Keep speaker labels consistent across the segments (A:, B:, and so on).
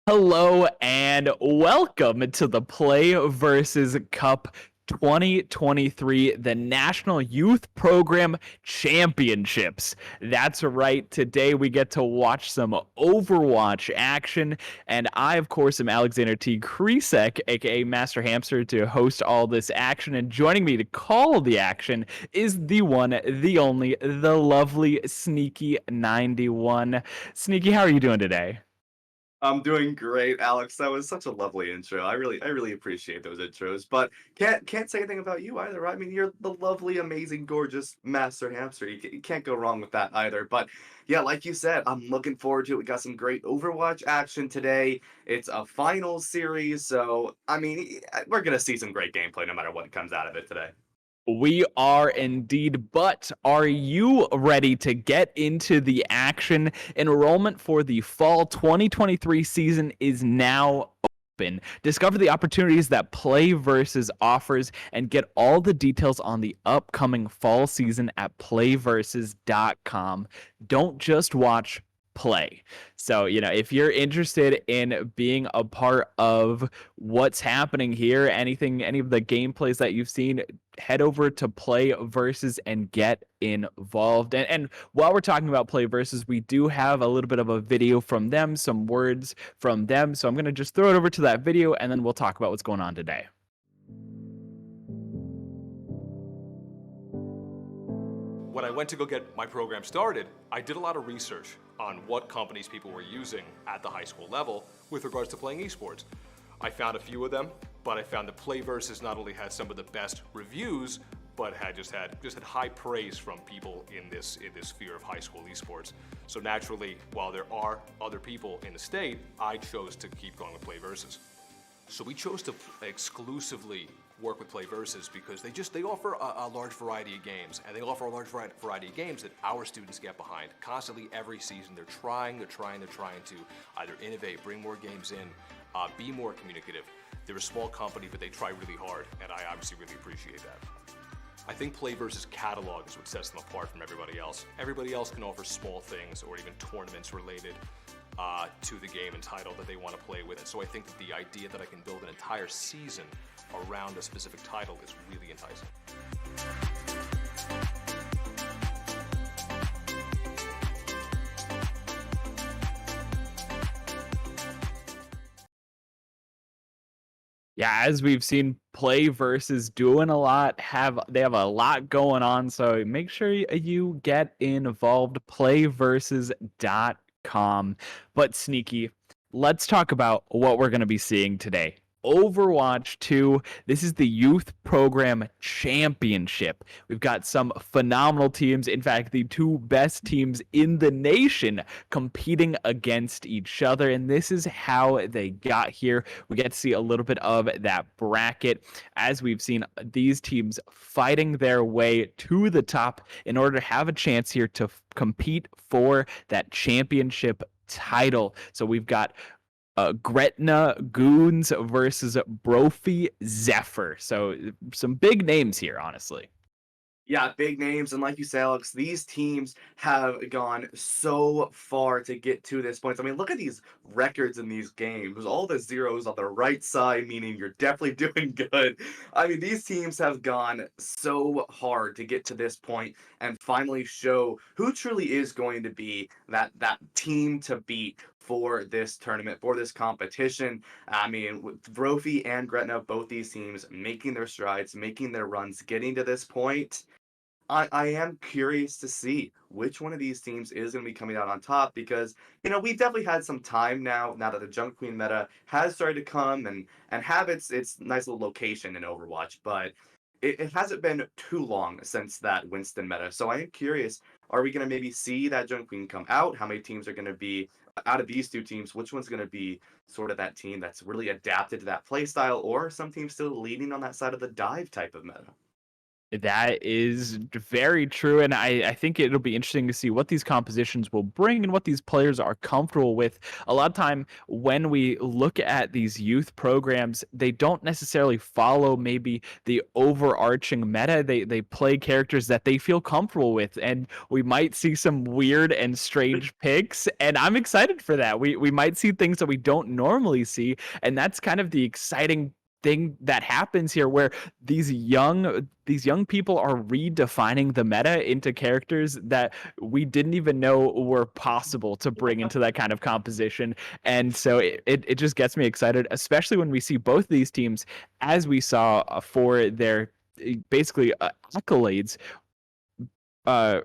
A: Hello and welcome to the Play versus Cup 2023, the National Youth Program Championships. That's right. Today we get to watch some Overwatch action. And I, of course, am Alexander T. Kresek, aka Master Hamster, to host all this action. And joining me to call the action is the one, the only, the lovely Sneaky 91. Sneaky, how are you doing today?
B: I'm doing great, Alex. That was such a lovely intro. I really appreciate those intros. But can't say anything about you either, right? I mean, you're the lovely, amazing, gorgeous master hamster. You can't go wrong with that either. But yeah, like you said, I'm looking forward to it. We got some great Overwatch action today. It's a finals series, so I mean, we're gonna see some great gameplay no matter what comes out of it today.
A: We are indeed, but are you ready to get into the action? Enrollment for the fall 2023 season is now open. Discover the opportunities that PlayVS offers and get all the details on the upcoming fall season at playversus.com. Don't just watch, play. So, if you're interested in being a part of what's happening here, any of the gameplays that you've seen, head over to PlayVS and get involved. And while we're talking about PlayVS, we do have a little bit of a video from them, some words from them. So I'm going to just throw it over to that video and then we'll talk about what's going on today.
C: When I went to go get my program started, I did a lot of research on what companies people were using at the high school level with regards to playing esports. I found a few of them, but I found that PlayVS not only had some of the best reviews, but had high praise from people in this sphere of high school esports. So naturally, while there are other people in the state, I chose to keep going with PlayVS. So we chose to exclusively work with PlayVS because they offer a large variety of games, and they offer a large variety of games that our students get behind. Constantly, every season, they're trying to either innovate, bring more games in, be more communicative. They're a small company, but they try really hard, and I obviously really appreciate that. I think PlayVS catalog is what sets them apart from everybody else. Everybody else can offer small things or even tournaments related to the game and title that they want to play with. And so I think that the idea that I can build an entire season around a specific title is really enticing.
A: Yeah, as we've seen, PlayVS doing a lot, they have a lot going on, so make sure you get involved. Playversus.com. But Sneaky, let's talk about what we're going to be seeing today. Overwatch 2. This is the Youth Program Championship. We've got some phenomenal teams. In fact, the two best teams in the nation competing against each other. And this is how they got here. We get to see a little bit of that bracket as we've seen these teams fighting their way to the top in order to have a chance here to compete for that championship title. So we've got Gretna Goons versus Brophy Zephyr. So some big names here, honestly.
B: Yeah, big names, and like you say, Alex, these teams have gone so far to get to this point. I mean, look at these records in these games. All the zeros on the right side, meaning you're definitely doing good. I mean, these teams have gone so hard to get to this point and finally show who truly is going to be that team to beat for this tournament, for this competition. I mean, with Brophy and Gretna, both these teams making their strides, making their runs, getting to this point. I am curious to see which one of these teams is going to be coming out on top because, we've definitely had some time now that the Junk Queen meta has started to come and have its nice little location in Overwatch, but it hasn't been too long since that Winston meta. So I am curious, are we going to maybe see that Junk Queen come out? How many teams are going to be out of these two teams? Which one's going to be sort of that team that's really adapted to that play style, or some teams still leading on that side of the dive type of meta?
A: That is very true, and I think it'll be interesting to see what these compositions will bring and what these players are comfortable with. A lot of time when we look at these youth programs, they don't necessarily follow maybe the overarching meta. They play characters that they feel comfortable with, and we might see some weird and strange picks, and I'm excited for that. We might see things that we don't normally see, and that's kind of the exciting thing that happens here where these young people are redefining the meta into characters that we didn't even know were possible to bring into that kind of composition. And so it just gets me excited, especially when we see both of these teams, as we saw for their basically accolades, uh,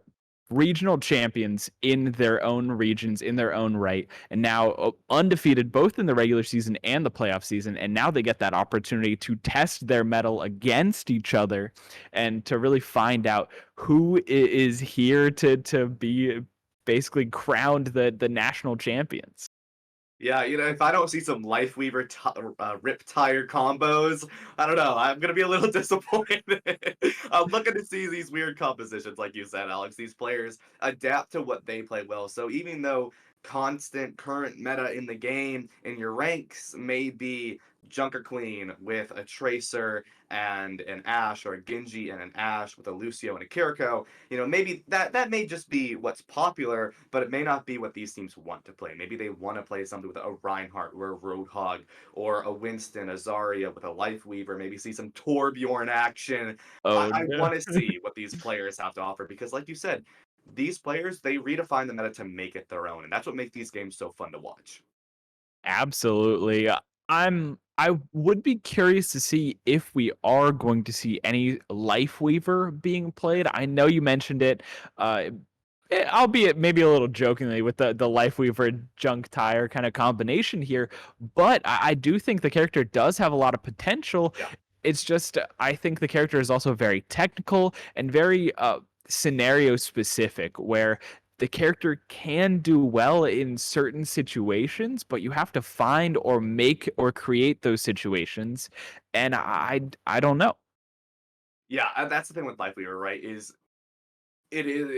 A: regional champions in their own regions, in their own right, and now undefeated both in the regular season and the playoff season. And now they get that opportunity to test their mettle against each other and to really find out who is here to be basically crowned the national champions.
B: Yeah, if I don't see some Lifeweaver Rip Tire combos, I don't know. I'm gonna be a little disappointed. I'm looking to see these weird compositions, like you said, Alex. These players adapt to what they play well. So even though constant current meta in the game in your ranks may be Junker Queen with a Tracer and an Ashe, or a Genji and an Ashe with a Lucio and a Kiriko, maybe that may just be what's popular, but it may not be what these teams want to play. Maybe they want to play something with a Reinhardt or a Roadhog, or a Winston, a Zarya with a Lifeweaver, maybe see some Torbjorn action. I,
A: Oh
B: I
A: no.
B: want to see what these players have to offer, because like you said, these players, they redefine the meta to make it their own, and that's what makes these games so fun to watch.
A: Absolutely. I would be curious to see if we are going to see any Life Weaver being played. I know you mentioned it, uh, albeit maybe a little jokingly with the Life Weaver junk tire kind of combination here, but I do think the character does have a lot of potential.
B: Yeah.
A: It's just I think the character is also very technical and very scenario specific, where the character can do well in certain situations, but you have to find or make or create those situations. And I don't know.
B: Yeah, that's the thing with Lifeweaver, right? It is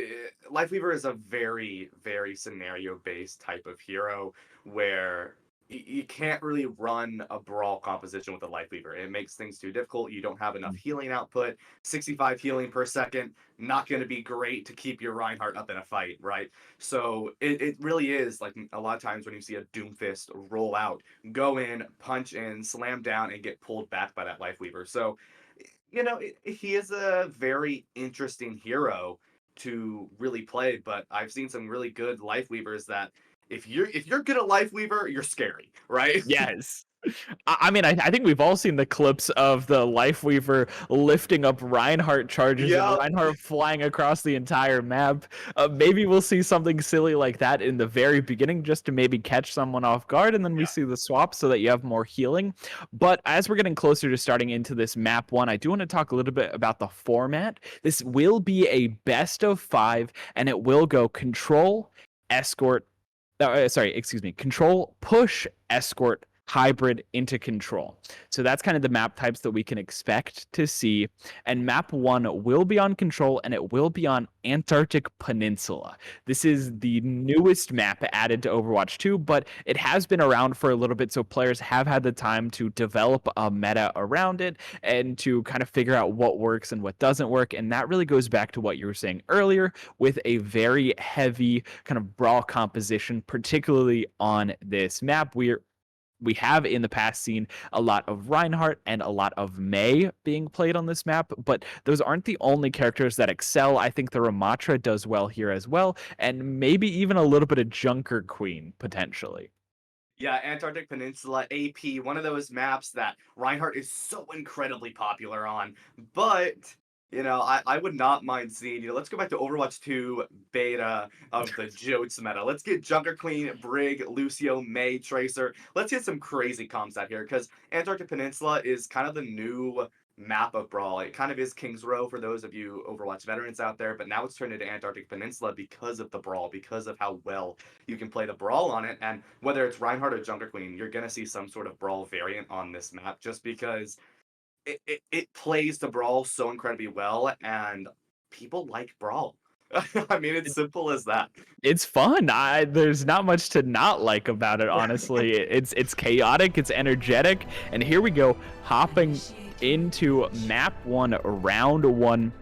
B: Lifeweaver is a very, very scenario based type of hero, where you can't really run a brawl composition with a Lifeweaver. It makes things too difficult. You don't have enough healing output. 65 healing per second, not going to be great to keep your Reinhardt up in a fight, right? So it really is like a lot of times when you see a Doomfist roll out, go in, punch in, slam down, and get pulled back by that Lifeweaver. So he is a very interesting hero to really play, but I've seen some really good Life Weavers that if you're good at Life Weaver, you're scary, right?
A: Yes. I mean, I think we've all seen the clips of the Life Weaver lifting up Reinhardt charges and
B: Yeah.
A: Reinhardt flying across the entire map. Maybe we'll see something silly like that in the very beginning just to maybe catch someone off guard, and then we
B: Yeah.
A: see the swap so that you have more healing. But as we're getting closer to starting into this map one, I do want to talk a little bit about the format. This will be a best of 5, and it will go control, escort, sorry, excuse me, control, push, escort, hybrid into control. So that's kind of the map types that we can expect to see. And map 1 will be on control, and it will be on Antarctic Peninsula. This is the newest map added to Overwatch 2, but it has been around for a little bit, so players have had the time to develop a meta around it and to kind of figure out what works and what doesn't work. And that really goes back to what you were saying earlier, with a very heavy kind of brawl composition, particularly on this map. We have in the past seen a lot of Reinhardt and a lot of Mei being played on this map, but those aren't the only characters that excel. I think the Ramatra does well here as well, and maybe even a little bit of Junker Queen potentially.
B: Yeah, Antarctic Peninsula, AP, one of those maps that Reinhardt is so incredibly popular on. But, I would not mind seeing, let's go back to Overwatch 2 beta of the Jotes meta. Let's get Junker Queen, Brig, Lucio, Mei, Tracer. Let's get some crazy comps out here, because Antarctic Peninsula is kind of the new map of Brawl. It kind of is King's Row for those of you Overwatch veterans out there, but now it's turned into Antarctic Peninsula because of the Brawl, because of how well you can play the Brawl on it. And whether it's Reinhardt or Junker Queen, you're going to see some sort of Brawl variant on this map, just because it plays the Brawl so incredibly well, and people like Brawl. I mean, it's simple as that.
A: It's fun. There's not much to not like about it, honestly. It's chaotic, it's energetic, and here we go, hopping into map 1, round 1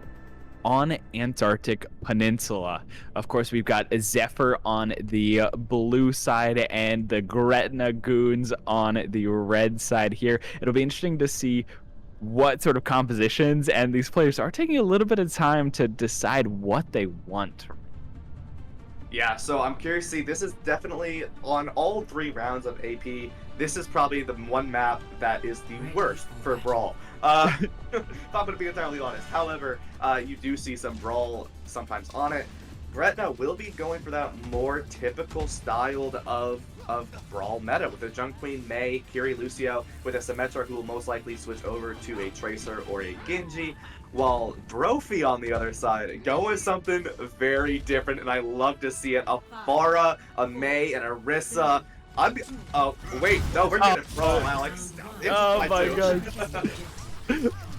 A: on Antarctic Peninsula. Of course, we've got Zephyr on the blue side and the Gretna Goons on the red side here. It'll be interesting to see what sort of compositions, and these players are taking a little bit of time to decide what they want.
B: Yeah, so I'm curious to see, this is definitely, on all 3 rounds of AP, this is probably the one map that is the worst for Brawl. If I'm going to be entirely honest. However, you do see some Brawl sometimes on it. Gretna will be going for that more typical styled of Brawl meta with a Junk Queen, Mei, Kiri, Lucio, with a Symmetra who will most likely switch over to a Tracer or a Genji, while Brophy on the other side go with something very different, and I love to see it. A Pharah, a Mei, and a Rissa. Oh, wait, no, we're getting Brawl, Alex.
A: Oh my god.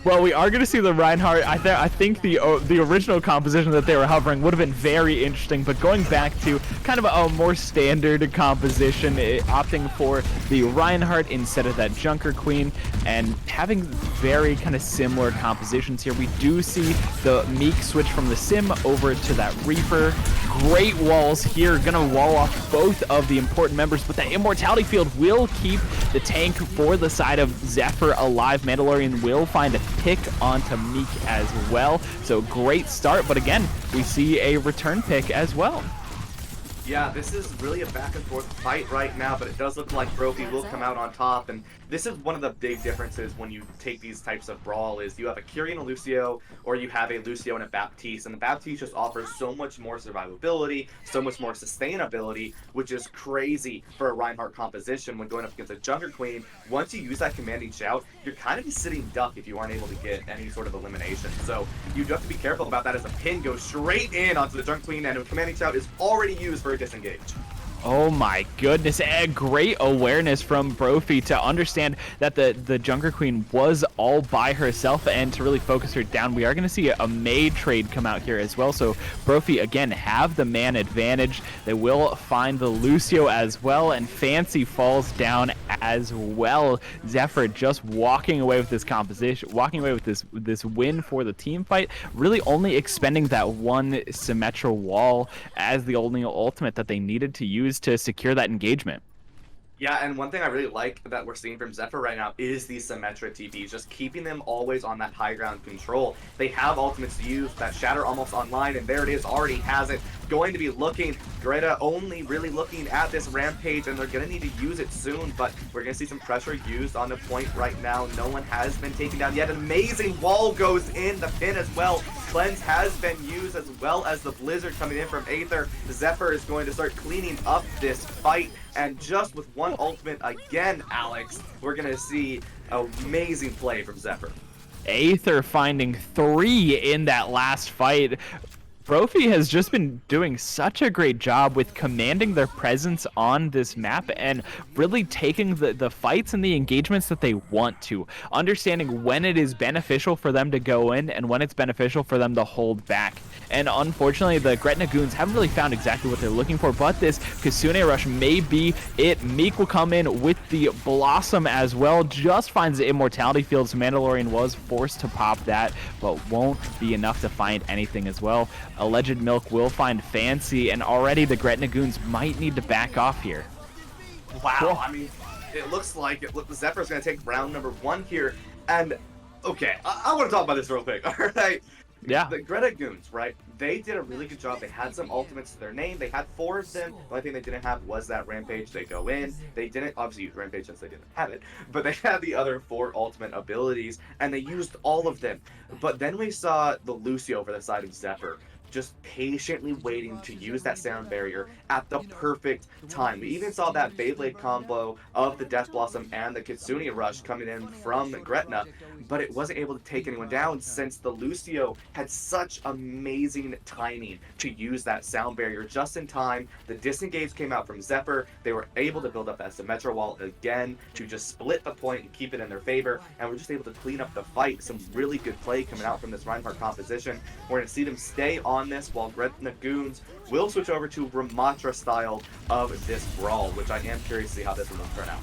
A: Well, we are going to see the Reinhardt. I think the original composition that they were hovering would have been very interesting, but going back to kind of a more standard composition, opting for the Reinhardt instead of that Junker Queen, and having very kind of similar compositions here. We do see the Meek switch from the Sim over to that Reaper. Great walls here, going to wall off both of the important members, but that Immortality Field will keep the tank for the side of Zephyr alive. Mandalorian will find a pick onto Meek as well. So great start, but again, we see a return pick as well.
B: Yeah, this is really a back and forth fight right now, but it does look like Brophy will come out on top, and this is one of the big differences when you take these types of Brawl is you have a Kiri and a Lucio, or you have a Lucio and a Baptiste, and the Baptiste just offers so much more survivability, so much more sustainability, which is crazy for a Reinhardt composition when going up against a Junker Queen. Once you use that commanding shout, you're kind of a sitting duck if you aren't able to get any sort of elimination. So you do have to be careful about that as a pin goes straight in onto the Junker Queen, and a commanding shout is already used for a disengage.
A: Oh my goodness, great awareness from Brophy to understand that the Junker Queen was all by herself and to really focus her down. We are going to see a Mei trade come out here as well, so Brophy again have the man advantage. They will find the Lucio as well, and Fancy falls down as well. Zephyr just walking away with this composition, walking away with this win for the team fight, really only expending that one Symmetra wall as the only ultimate that they needed to use to secure that engagement.
B: Yeah, and one thing I really like that we're seeing from Zephyr right now is these Symmetra TPs, just keeping them always on that high ground control. They have ultimates to use, that Shatter almost online, and there it is, already has it. Going to be looking, Greta only really looking at this Rampage, and they're going to need to use it soon, but we're going to see some pressure used on the point right now. No one has been taken down yet. An amazing wall goes in, the pin as well. Cleanse has been used, as well as the Blizzard coming in from Aether. Zephyr is going to start cleaning up this fight, and just with one ultimate again, Alex, we're going to see amazing play from Zephyr.
A: Aether finding 3 in that last fight. Brophy has just been doing such a great job with commanding their presence on this map and really taking the fights and the engagements that they want to, understanding when it is beneficial for them to go in and when it's beneficial for them to hold back. And unfortunately, the Gretna Goons haven't really found exactly what they're looking for, but this Kitsune Rush may be it. Meek will come in with the Blossom as well, just finds the Immortality Field, so Mandalorian was forced to pop that, but won't be enough to find anything as well. Alleged Milk will find Fancy, and already the Gretna Goons might need to back off here.
B: Wow, cool. I mean, it looks like Zephyr's going to take round number 1 here, and okay, I want to talk about this real quick, all right?
A: Yeah.
B: The Greta Goons, right? They did a really good job. They had some ultimates to their name. They had 4 of them. The only thing they didn't have was that Rampage. They go in. They didn't obviously use Rampage since they didn't have it, but they had the other 4 ultimate abilities, and they used all of them. But then we saw the Lucio over the side of Zephyr. just patiently waiting to use that sound barrier at the perfect time. We even saw that Beyblade combo of the Death Blossom and the Kitsune Rush coming in from Gretna, but it wasn't able to take anyone down since the Lucio had such amazing timing to use that sound barrier just in time. The disengage came out from Zephyr. They were able to build up that Symmetra wall again to just split the point and keep it in their favor, and we're just able to clean up the fight. Some really good play coming out from this Reinhardt composition. We're going to see them stay on this while Gretna Goons will switch over to Ramatra style of this brawl, which I am curious to see how this one will turn out.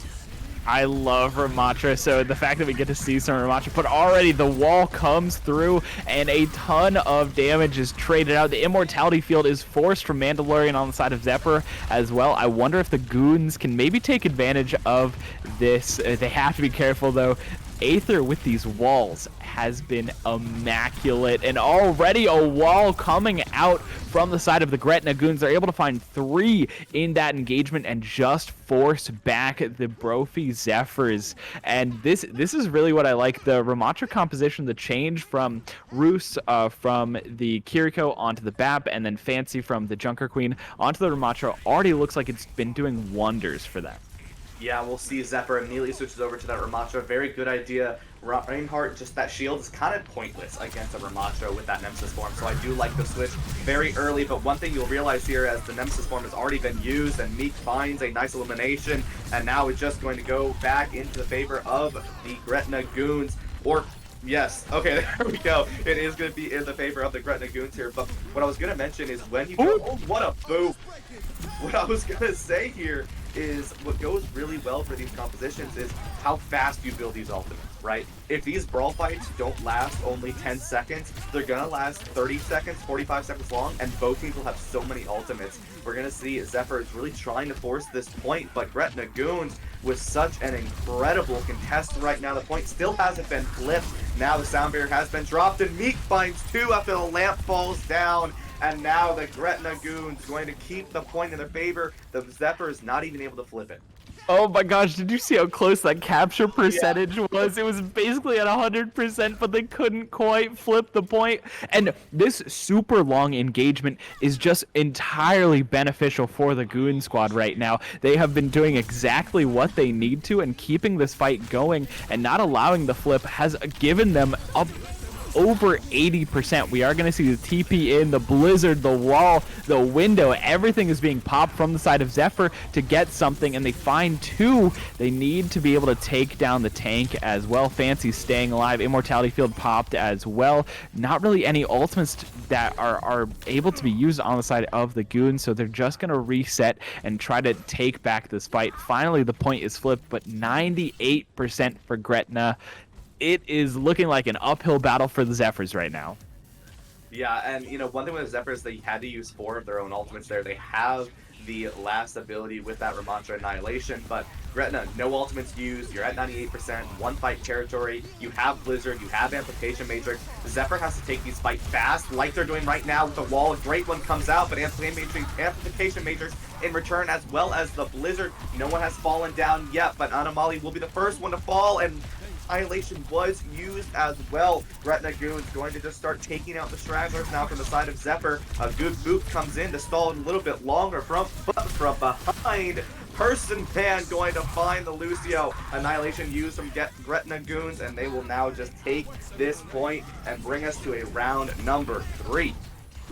A: I love Ramatra, so the fact that we get to see some Ramatra, but already the wall comes through and a ton of damage is traded out. The immortality field is forced from Mandalorian on the side of Zephyr as well. I wonder if the Goons can maybe take advantage of this. They have to be careful though. Aether with these walls has been immaculate, and already a wall coming out from the side of the Gretna Goons. They're able to find 3 in that engagement and just force back the Brophy Zephyrs. And this is really what I like. The Ramatra composition, the change from Roos from the Kiriko onto the Bap, and then Fancy from the Junker Queen onto the Ramatra already looks like it's been doing wonders for them.
B: Yeah, we'll see Zephyr immediately switches over to that Ramatra. Very good idea. Reinhardt, just that shield is kind of pointless against a Ramatra with that Nemesis form, so I do like the switch very early. But one thing you'll realize here, as the Nemesis form has already been used and Meek finds a nice elimination, and now it's just going to go back into the favor of the Gretna Goons. Or, yes, okay, there we go. It is going to be in the favor of the Gretna Goons here. But what I was going to mention is when you go, oh, what a boop. What I was going to say here is what goes really well for these compositions is how fast you build these ultimates, right? If these brawl fights don't last only 10 seconds, they're gonna last 30 seconds, 45 seconds long, and both teams will have so many ultimates. We're gonna see Zephyr is really trying to force this point, but Gretna Goons with such an incredible contest right now. The point still hasn't been flipped. Now the sound barrier has been dropped, and Meek finds 2 after the lamp falls down. And now the Gretna Goons going to keep the point in their favor. The Zephyr is not even able to flip it.
A: Oh my gosh, did you see how close that capture percentage was? It was basically at 100%, but they couldn't quite flip the point. And this super long engagement is just entirely beneficial for the Goon Squad right now. They have been doing exactly what they need to, and keeping this fight going and not allowing the flip has given them up over 80%. We are going to see the TP in, the blizzard, the wall, the window, everything is being popped from the side of Zephyr to get something, and they find 2. They need to be able to take down the tank as well. Fancy staying alive, immortality field popped as well. Not really any ultimates that are able to be used on the side of the Goons, so they're just going to reset and try to take back this fight. Finally, the point is flipped, but 98% for Gretna. It is looking like an uphill battle for the Zephyrs right now.
B: Yeah, and one thing with the Zephyrs, they had to use 4 of their own ultimates there. They have the last ability with that Ramatra Annihilation, but Gretna, no ultimates used. You're at 98%, 1 fight territory. You have Blizzard, you have Amplification Matrix. Zephyr has to take these fights fast, like they're doing right now with the wall. A great one comes out, but Amplification Matrix in return, as well as the Blizzard. No one has fallen down yet, but Anamali will be the first one to fall, and Annihilation was used as well. Gretna Goons going to just start taking out the stragglers now from the side of Zephyr. A good boot comes in to stall it a little bit longer from behind. Person Man going to find the Lucio. Annihilation used from Gretna Goons, and they will now just take this point and bring us to a round number 3.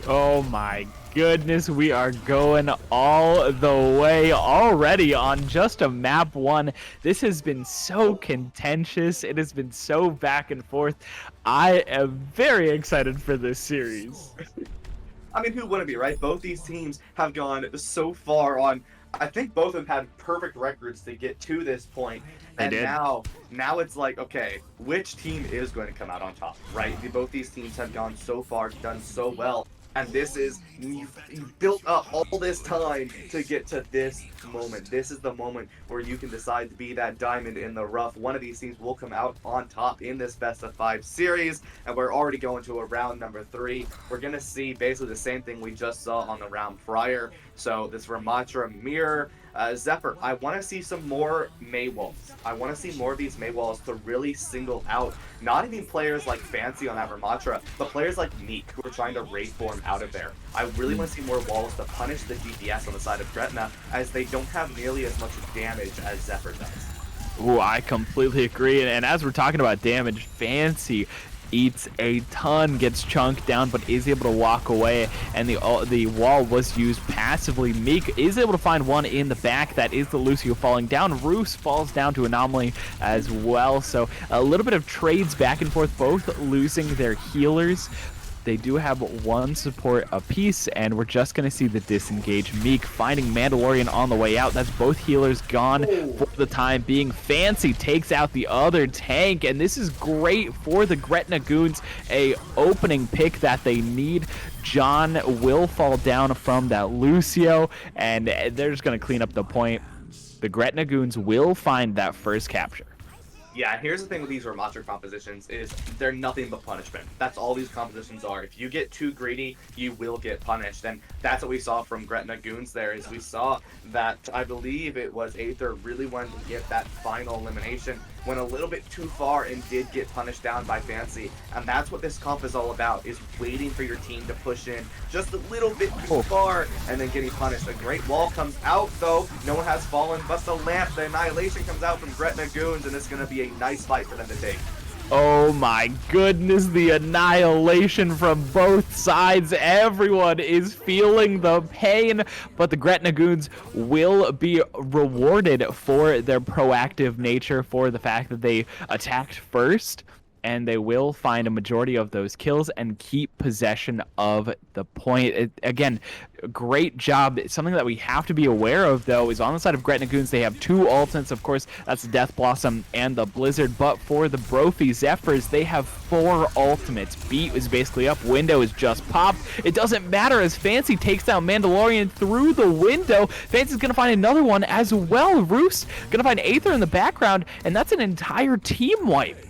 A: Oh my goodness, we are going all the way already on just a map 1. This has been so contentious. It has been so back and forth. I am very excited for this series.
B: I mean, who wouldn't be, right? Both these teams have gone so far on. I think both of them had perfect records to get to this point. And now it's like, okay, which team is going to come out on top, right? Both these teams have gone so far, done so well. And this is, you've built up all this time to get to this moment. This is the moment where you can decide to be that diamond in the rough. One of these teams will come out on top in this best of 5 series. And we're already going to a round number 3. We're going to see basically the same thing we just saw on the round prior. So this Ramatra mirror, Zephyr, I want to see some more Mei walls. I want to see more of these Mei walls to really single out not even players like Fancy on that Ramatra, but players like Meek who are trying to raid form out of there. I really want to see more walls to punish the DPS on the side of Gretna, as they don't have nearly as much damage as Zephyr does.
A: Ooh, I completely agree. And as we're talking about damage, Fancy eats a ton, gets chunked down, but is able to walk away, and the wall was used passively. Meek is able to find one in the back. That is the Lucio falling down. Roos falls down to Anomaly as well. So a little bit of trades back and forth, both losing their healers. They do have one support apiece, and we're just going to see the disengage. Meek finding Mandalorian on the way out. That's both healers gone for the time being. Fancy takes out the other tank, and this is great for the Gretna Goons. A opening pick that they need. John will fall down from that Lucio, and they're just going to clean up the point. The Gretna Goons will find that first capture.
B: Yeah, and here's the thing with these Ramatra compositions is they're nothing but punishment. That's all these compositions are. If you get too greedy, you will get punished. And that's what we saw from Gretna Goons there, is we saw that, I believe it was Aether really wanted to get that final elimination, went a little bit too far and did get punished down by Fancy. And that's what this comp is all about, is waiting for your team to push in just a little bit too far and then getting punished. A great wall comes out though. No one has fallen, but the lamp, the annihilation comes out from Gretna Goons, and it's going to be a nice fight for them to take.
A: Oh my goodness, the annihilation from both sides. Everyone is feeling the pain, but the Gretna Goons will be rewarded for their proactive nature, for the fact that they attacked first, and they will find a majority of those kills and keep possession of the point. Again, great job. Something that we have to be aware of, though, is on the side of Gretna Goons, they have two ultimates. Of course, that's the Death Blossom and the Blizzard, but for the Brophy Zephyrs, they have 4 ultimates. Beat is basically up. Window is just popped. It doesn't matter, as Fancy takes down Mandalorian through the window. Fancy's going to find another one as well. Roos going to find Aether in the background, and that's an entire team wipe.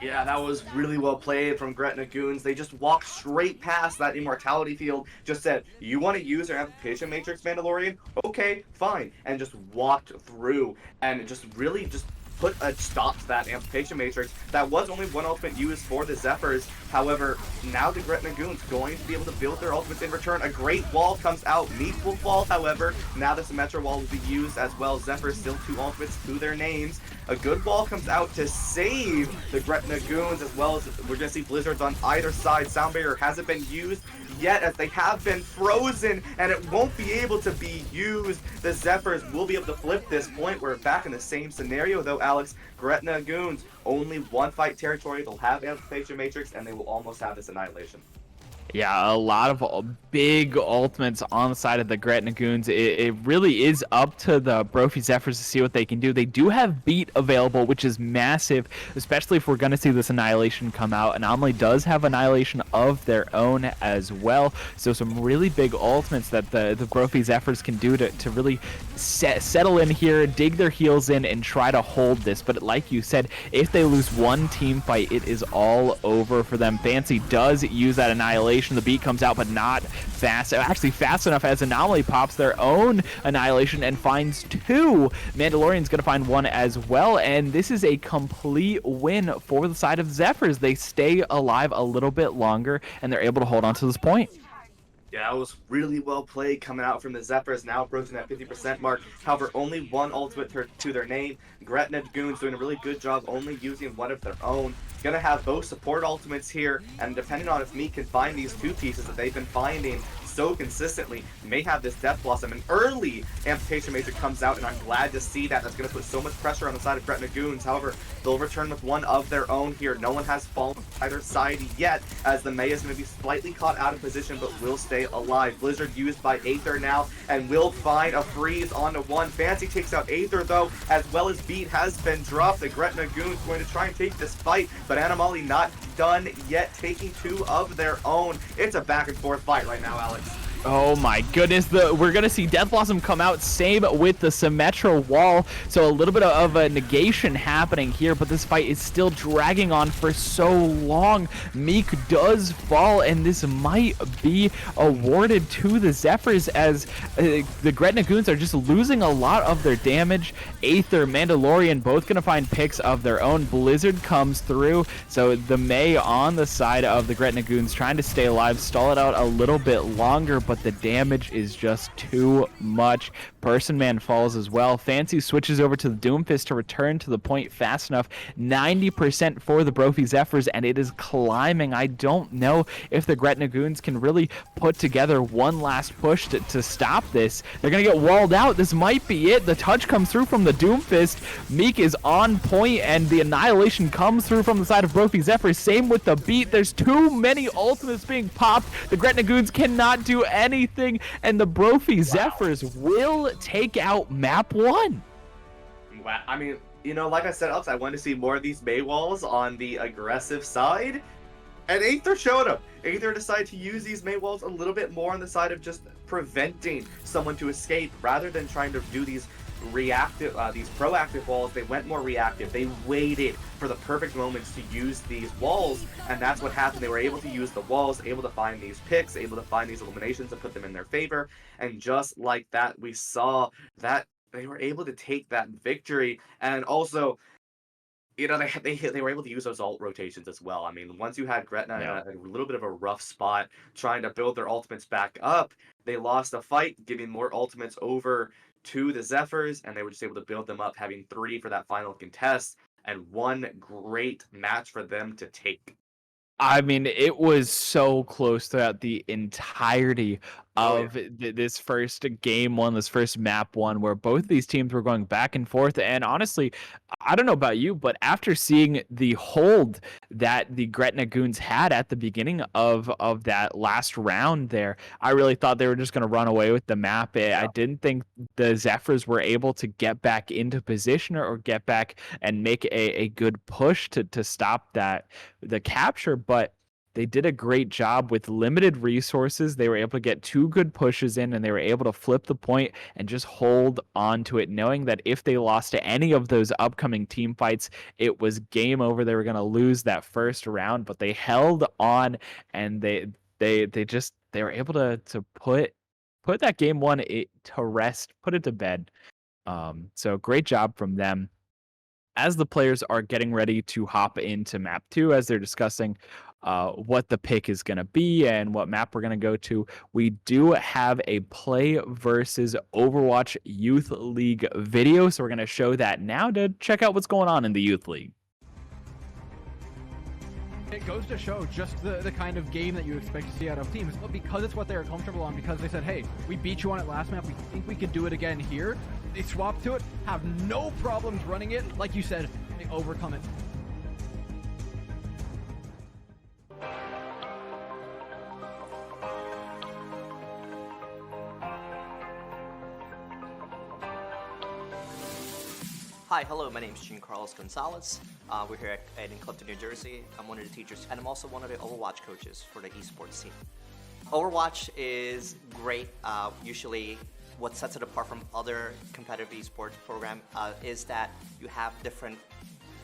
B: Yeah, that was really well played from Gretna Goons. They just walked straight past that immortality field, just said, you want to use your amplification matrix, Mandalorian? Okay, fine. And just walked through and just really just put a stop to that amplification matrix. That was only one ultimate used for the Zephyrs. However, now the Gretna Goons going to be able to build their ultimates in return. A great wall comes out. Meek will fall, however. Now the Symmetra wall will be used as well. Zephyrs still 2 ultimates to their names. A good wall comes out to save the Gretna Goons, as well as we're going to see Blizzards on either side. Sound Barrier hasn't been used yet, as they have been frozen, and it won't be able to be used. The Zephyrs will be able to flip this point. We're back in the same scenario, though, Alex. Gretna Goons, only 1 fight territory. They'll have Amplification Matrix, and they will almost have this annihilation.
A: Yeah, a lot of big ultimates on the side of the Gretna Goons. It really is up to the Brophy Zephyrs to see what they can do. They do have Beat available, which is massive, especially if we're going to see this Annihilation come out. Anomaly does have Annihilation of their own as well. So some really big ultimates that the Brophy Zephyrs can do to really settle in here, dig their heels in, and try to hold this. But like you said, if they lose one team fight, it is all over for them. Fancy does use that Annihilation. The Beat comes out, but not fast. Actually, fast enough, as Anomaly pops their own Annihilation and finds 2. Mandalorian's going to find 1 as well, and this is a complete win for the side of Zephyrs. They stay alive a little bit longer, and they're able to hold on to this point.
B: Yeah, that was really well played coming out from the Zephyrs, now approaching that 50% mark. However, only 1 ultimate to their name. Gretna Goons doing a really good job only using 1 of their own. Gonna have both support ultimates here, and depending on if Meek can find these 2 pieces that they've been finding so consistently, may have this Death Blossom. An early Amplification Matrix comes out, and I'm glad to see that. That's going to put so much pressure on the side of Gretna Goons. However, they'll return with 1 of their own here. No one has fallen on either side yet, as the Mei is going to be slightly caught out of position, but will stay alive. Blizzard used by Aether now, and will find a freeze onto 1. Fancy takes out Aether, though, as well as Beat has been dropped. The Gretna Goons going to try and take this fight, but Anomaly not done yet, taking 2 of their own. It's a back and forth fight right now, Alex.
A: Oh my goodness, we're gonna see Death Blossom come out, same with the Symmetra wall, so a little bit of a negation happening here, but this fight is still dragging on for so long. Meek does fall, and this might be awarded to the Zephyrs as the Gretna Goons are just losing a lot of their damage. Aether, Mandalorian, both gonna find picks of their own. Blizzard comes through, so the Mei on the side of the Gretna Goons trying to stay alive, stall it out a little bit longer, but the damage is just too much. Person Man falls as well. Fancy switches over to the Doomfist to return to the point fast enough. 90% for the Brophy Zephyrs, and it is climbing. I don't know if the Gretna Goons can really put together one last push to stop this. They're going to get walled out. This might be it. The touch comes through from the Doomfist. Meek is on point, and the Annihilation comes through from the side of Brophy Zephyrs. Same with the beat. There's too many ultimates being popped. The Gretna Goons cannot do anything, and the Brophy Zephyrs will take out map 1.
B: Wow. I mean, you know, like I said, Alex, I want to see more of these Mei walls on the aggressive side, and Aether showed up. Aether decided to use these Mei walls a little bit more on the side of just preventing someone to escape, rather than trying to do these proactive walls. They went more reactive. They waited for the perfect moments to use these walls, and that's what happened. They were able to use the walls, able to find these picks, able to find these eliminations and put them in their favor, and just like that, we saw that they were able to take that victory. And also, you know, they were able to use those ult rotations as well. I mean, once you had Gretna in a little bit of a rough spot trying to build their ultimates back up, they lost the fight, giving more ultimates over to the Zephyrs, and they were just able to build them up, having 3 for that final contest, and one great match for them to take.
A: I mean, it was so close throughout the entirety of this first game 1, this first map 1, where both these teams were going back and forth. And honestly, I don't know about you, but after seeing the hold that the Gretna Goons had at the beginning of that last round there, I really thought they were just going to run away with the map. I didn't think the Zephyrs were able to get back into position or get back and make a good push to stop the capture, but they did a great job with limited resources. They were able to get 2 good pushes in, and they were able to flip the point and just hold on to it, knowing that if they lost to any of those upcoming team fights, it was game over. They were going to lose that first round, but they held on, and they were able to put that game 1 to rest, put it to bed. So great job from them. As the players are getting ready to hop into map 2, as they're discussing what the pick is going to be and what map we're going to go to, we do have a Play versus Overwatch Youth League video. So we're going to show that now to check out what's going on in the Youth League.
D: It goes to show just the kind of game that you expect to see out of teams. But because it's what they're comfortable on, because they said, hey, we beat you on it last map, we think we could do it again here. They swap to it, have no problems running it. Like you said, they overcome it.
E: Hi, hello, my name is Jean Carlos Gonzalez. We're here in Clifton, New Jersey. I'm one of the teachers, and I'm also one of the Overwatch coaches for the esports team. Overwatch is great. Usually, what sets it apart from other competitive esports program is that you have different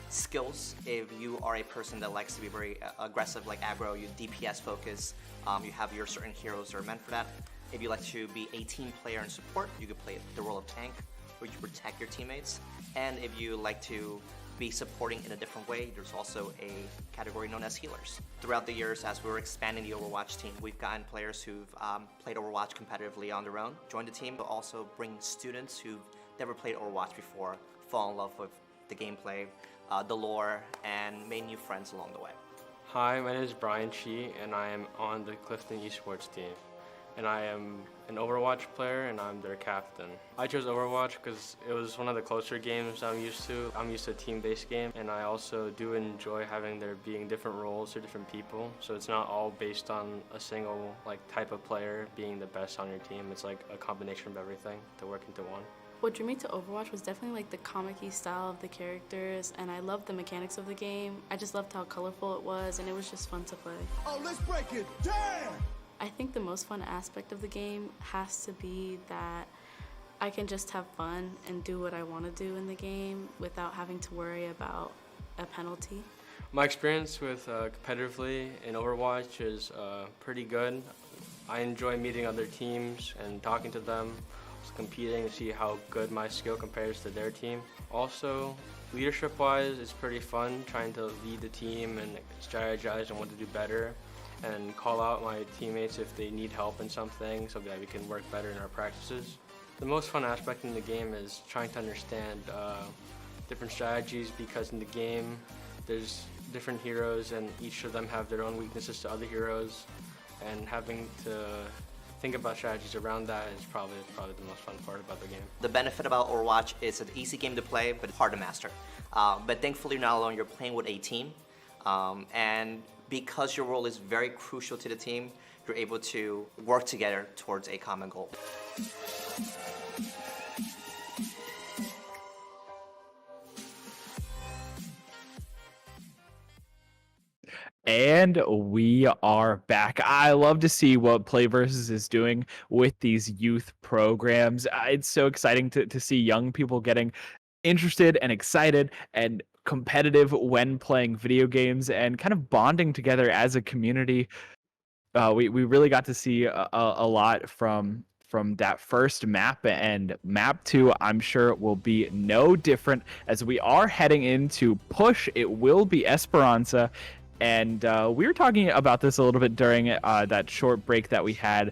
E: skills. If you are a person that likes to be very aggressive, like aggro, you DPS focus, you have your certain heroes that are meant for that. If you like to be a team player and support, you can play the role of tank, where you protect your teammates. And if you like to be supporting in a different way, there's also a category known as healers. Throughout the years, as we were expanding the Overwatch team, we've gotten players who've played Overwatch competitively on their own, join the team, but also bring students who've never played Overwatch before, fall in love with the gameplay, the lore, and made new friends along the way.
F: Hi, my name is Brian Chi, and I am on the Clifton Esports team. And I am an Overwatch player, and I'm their captain. I chose Overwatch because it was one of the closer games I'm used to. I'm used to a team-based game, and I also do enjoy having there being different roles for different people. So it's not all based on a single type of player being the best on your team. It's like a combination of everything to work into one.
G: What drew me to Overwatch was definitely like the comic-y style of the characters, and I loved the mechanics of the game. I just loved how colorful it was, and it was just fun to play.
H: Oh, let's break it down!
G: I think the most fun aspect of the game has to be that I can just have fun and do what I want to do in the game without having to worry about a penalty.
F: My experience with competitively in Overwatch is pretty good. I enjoy meeting other teams and talking to them, competing to see how good my skill compares to their team. Also, leadership-wise, it's pretty fun trying to lead the team and strategize on what to do better and call out my teammates if they need help in something so that we can work better in our practices. The most fun aspect in the game is trying to understand different strategies, because in the game there's different heroes and each of them have their own weaknesses to other heroes, and having to think about strategies around that is probably the most fun part about the game.
E: The benefit about Overwatch is an easy game to play, but hard to master. But thankfully, you're not alone. You're playing with a team, and because your role is very crucial to the team, you're able to work together towards a common goal.
A: And we are back. I love to see what PlayVS is doing with these youth programs. It's so exciting to see young people getting interested and excited and competitive when playing video games and kind of bonding together as a community. We really got to see a lot from that first map, and map 2 I'm sure will be no different as we are heading into push. It will be Esperanza. And we were talking about this a little bit during that short break that we had.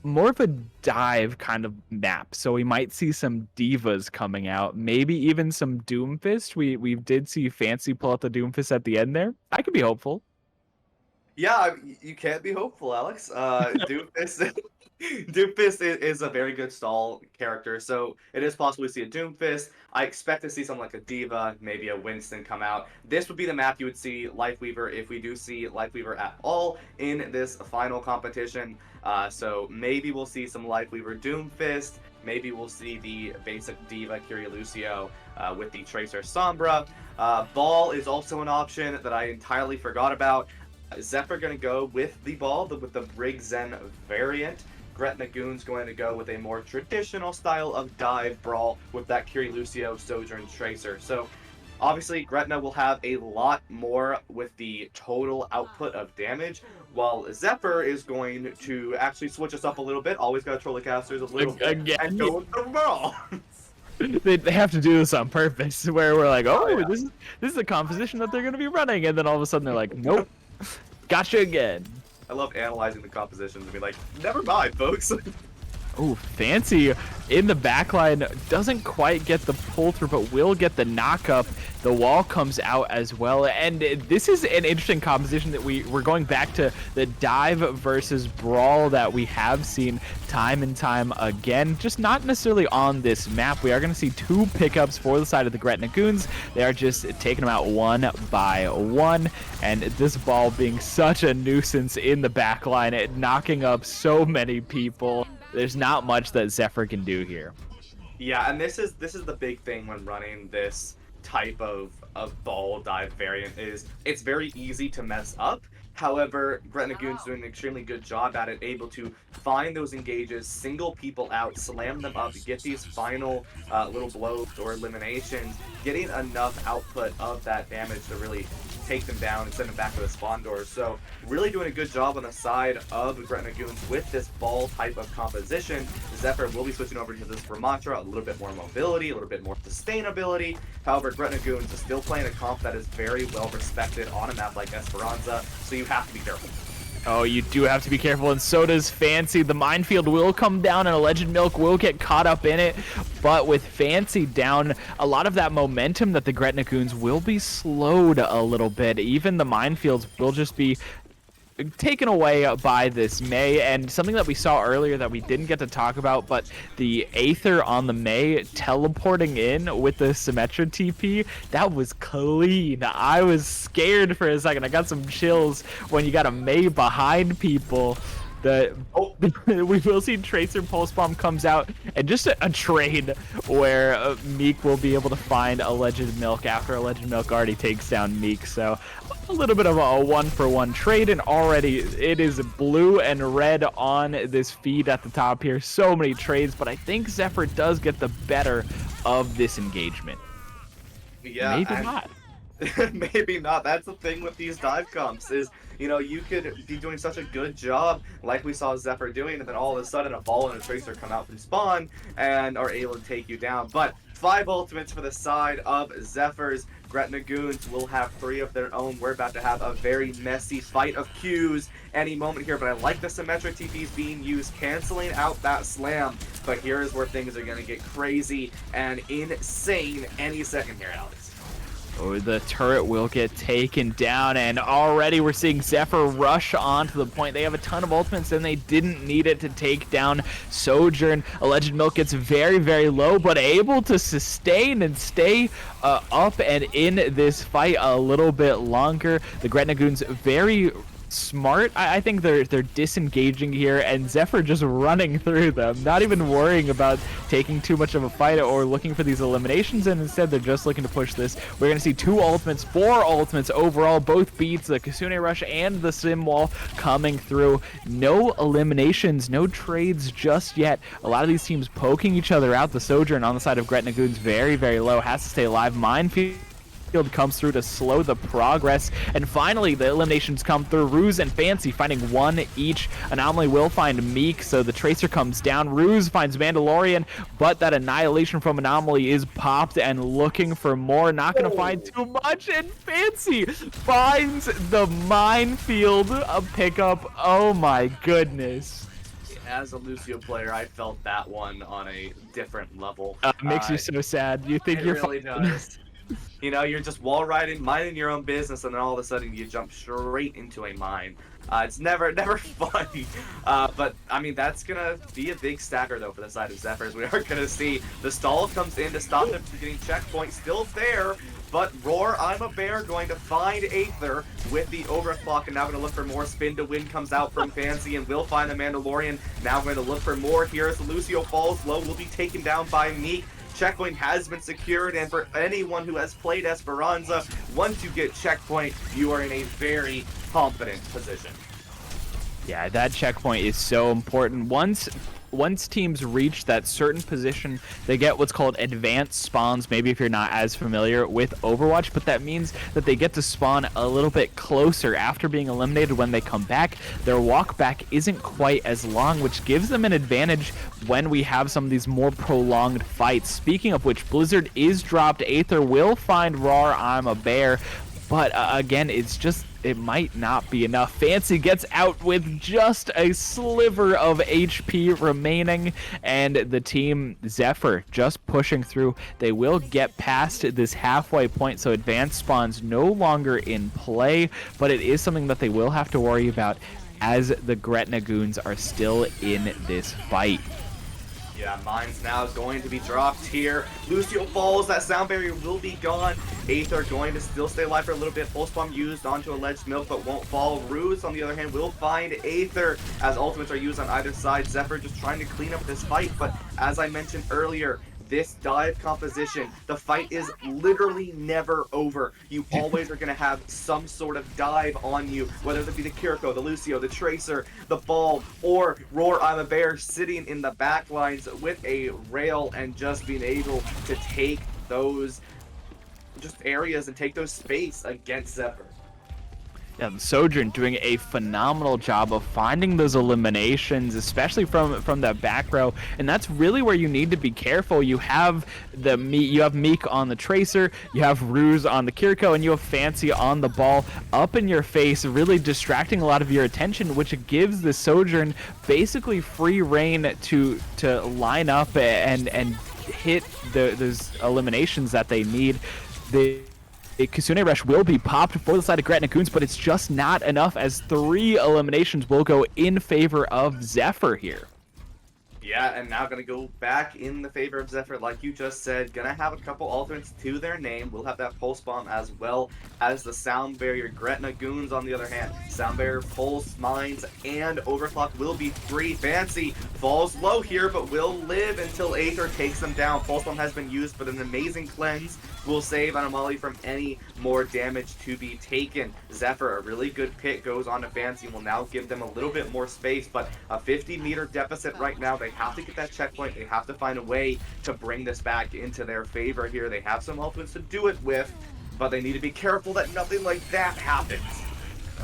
A: More of a dive kind of map, so we might see some divas coming out, maybe even some Doomfist. We did see Fancy pull out the Doomfist at the end there. I could be hopeful.
B: Yeah, you can't be hopeful, Alex. Doomfist, Doomfist is a very good stall character, so it is possible to see a Doomfist. I expect to see something like a Diva, maybe a Winston come out. This would be the map you would see Lifeweaver if we do see Lifeweaver at all in this final competition. So maybe we'll see some Lifeweaver Doomfist. Maybe we'll see the basic Diva Lucio with the Tracer Sombra. Ball is also an option that I entirely forgot about. Zephyr going to go with the Ball, with the Brig Zen variant. Gretna Goon's going to go with a more traditional style of dive brawl with that Lucio, Sojourn, Tracer. So obviously Gretna will have a lot more with the total output of damage, while Zephyr is going to actually switch us up a little bit. Always got to troll the casters a little bit and go with the brawl.
A: They have to do this on purpose, where we're like, oh, yeah, this is the composition that they're going to be running, and then all of a sudden they're like, nope, gotcha again.
B: I love analyzing the compositions and be like, never mind, folks.
A: Oh, Fancy in the backline doesn't quite get the pull through, but will get the knock up. The wall comes out as well, and this is an interesting composition that we're going back to the dive versus brawl that we have seen time and time again, just not necessarily on this map. We are going to see 2 pickups for the side of the Gretna Goons. They are just taking them out one by one, and this ball being such a nuisance in the backline, it knocking up so many people. There's not much that Zephyr can do here.
B: Yeah, and this is the big thing when running this type of ball dive variant is it's very easy to mess up. However, Gretna Goon's doing an extremely good job at it, able to find those engages, single people out, slam them up, get these final little blows or eliminations, getting enough output of that damage to really take them down and send them back to the spawn doors. So really doing a good job on the side of Gretna Goons with this ball type of composition. Zephyr will be switching over to this Vermatra, a little bit more mobility, a little bit more sustainability. However, Gretna Goons is still playing a comp that is very well respected on a map like Esperanza, so you have to be careful.
A: Oh, you do have to be careful, and so does Fancy. The minefield will come down, and Alleged Milk will get caught up in it, but with Fancy down, a lot of that momentum that the Gretna Goons will be slowed a little bit. Even the minefields will just be taken away by this Mei, and something that we saw earlier that we didn't get to talk about, but the Aether on the Mei teleporting in with the Symmetra TP, that was clean. I was scared for a second. I got some chills when you got a Mei behind people.
B: Oh.
A: We will see Tracer Pulse Bomb comes out, and just a trade where Meek will be able to find Alleged Milk after Alleged Milk already takes down Meek. So a little bit of a one-for-one trade, and already it is blue and red on this feed at the top here. So many trades, but I think Zephyr does get the better of this engagement.
B: Yeah,
A: Maybe not.
B: Maybe not. That's the thing with these dive comps is, you know, you could be doing such a good job like we saw Zephyr doing, and then all of a sudden a ball and a tracer come out from spawn and are able to take you down. But 5 ultimates for the side of Zephyr's. Gretna Goons will have 3 of their own. We're about to have a very messy fight of Qs any moment here, but I like the symmetric TPs being used, canceling out that slam. But here is where things are going to get crazy and insane any second here, Alex.
A: Oh, the turret will get taken down, and already we're seeing Zephyr rush on to the point. They have a ton of ultimates, and they didn't need it to take down Sojourn. Alleged Milk gets very, very low, but able to sustain and stay up and in this fight a little bit longer. The Gretna Goons very smart. I think they're disengaging here, and Zephyr just running through them, not even worrying about taking too much of a fight or looking for these eliminations, and instead they're just looking to push this. We're going to see 2 ultimates, 4 ultimates overall, both beats, the Kitsune Rush and the Sim Wall coming through. No eliminations, no trades just yet. A lot of these teams poking each other out. The Sojourn on the side of Gretna Goons very, very low, has to stay alive. Minefield comes through to slow the progress, and finally the eliminations come through. Ruse and Fancy finding 1 each. Anomaly will find Meek, so the Tracer comes down. Ruse finds Mandalorian, but that Annihilation from Anomaly is popped and looking for more. Not gonna find too much, and Fancy finds the Minefield pickup. Oh my goodness.
B: As a Lucio player, I felt that one on a different level.
A: Makes you so sad. You think
B: It
A: you're
B: really does. You know, you're just wall riding, minding your own business, and then all of a sudden you jump straight into a mine. It's never fun. But, I mean, that's going to be a big stacker, though, for the side of Zephyrs. We are going to see the stall comes in to stop them from getting checkpoint. Still there, but Roar, I'm a Bear, going to find Aether with the overclock, and now going to look for more. Spin to win comes out from Fancy, and will find the Mandalorian. Now going to look for more here as Lucio falls low, will be taken down by Meek. Checkpoint has been secured, and for anyone who has played Esperanza, once you get checkpoint, you are in a very confident position.
A: Yeah, that checkpoint is so important. Once teams reach that certain position, they get what's called advanced spawns, maybe if you're not as familiar with Overwatch, but that means that they get to spawn a little bit closer after being eliminated. When they come back, their walk back isn't quite as long, which gives them an advantage when we have some of these more prolonged fights. Speaking of which, Blizzard is dropped. Aether will find Roar, I'm a Bear, but again, it might not be enough. Fancy gets out with just a sliver of HP remaining, and the team Zephyr just pushing through. They will get past this halfway point, so advanced spawns no longer in play, but it is something that they will have to worry about as the Gretna Goons are still in this fight.
B: Yeah, Mines now is going to be dropped here. Lucio falls, that sound barrier will be gone. Aether going to still stay alive for a little bit. Pulse Bomb used onto Alleged Milk, but won't fall. Ruse, on the other hand, will find Aether as ultimates are used on either side. Zephyr just trying to clean up this fight, but as I mentioned earlier, this dive composition, the fight is literally never over. You always are going to have some sort of dive on you, whether it be the Kiriko, the Lucio, the Tracer, the Ball, or Roar, I'm a Bear sitting in the back lines with a rail and just being able to take those just areas and take those space against Zephyr.
A: Yeah, the Sojourn doing a phenomenal job of finding those eliminations, especially from that back row, and that's really where you need to be careful. You have Meek on the Tracer, you have Ruse on the Kiriko, and you have Fancy on the Ball up in your face, really distracting a lot of your attention, which gives the Sojourn basically free reign to line up and hit those eliminations that they need. The Kitsune Rush will be popped for the side of Gretna Goons, but it's just not enough, as 3 eliminations will go in favor of Zephyr here.
B: Yeah, and now gonna go back in the favor of Zephyr, like you just said. Gonna have a couple alternates to their name. We'll have that Pulse Bomb as well as the Sound Barrier. Gretna Goons, on the other hand, Sound Barrier, Pulse, Mines, and Overclock will be free. Fancy falls low here, but will live until Aether takes them down. Pulse Bomb has been used, but an amazing cleanse will save Anomaly from any more damage to be taken. Zephyr, a really good pick, goes on to Fancy, will now give them a little bit more space, but a 50-meter deficit right now. They have to get that checkpoint. They have to find a way to bring this back into their favor here. They have some ultimates to do it with, but they need to be careful that nothing like that happens.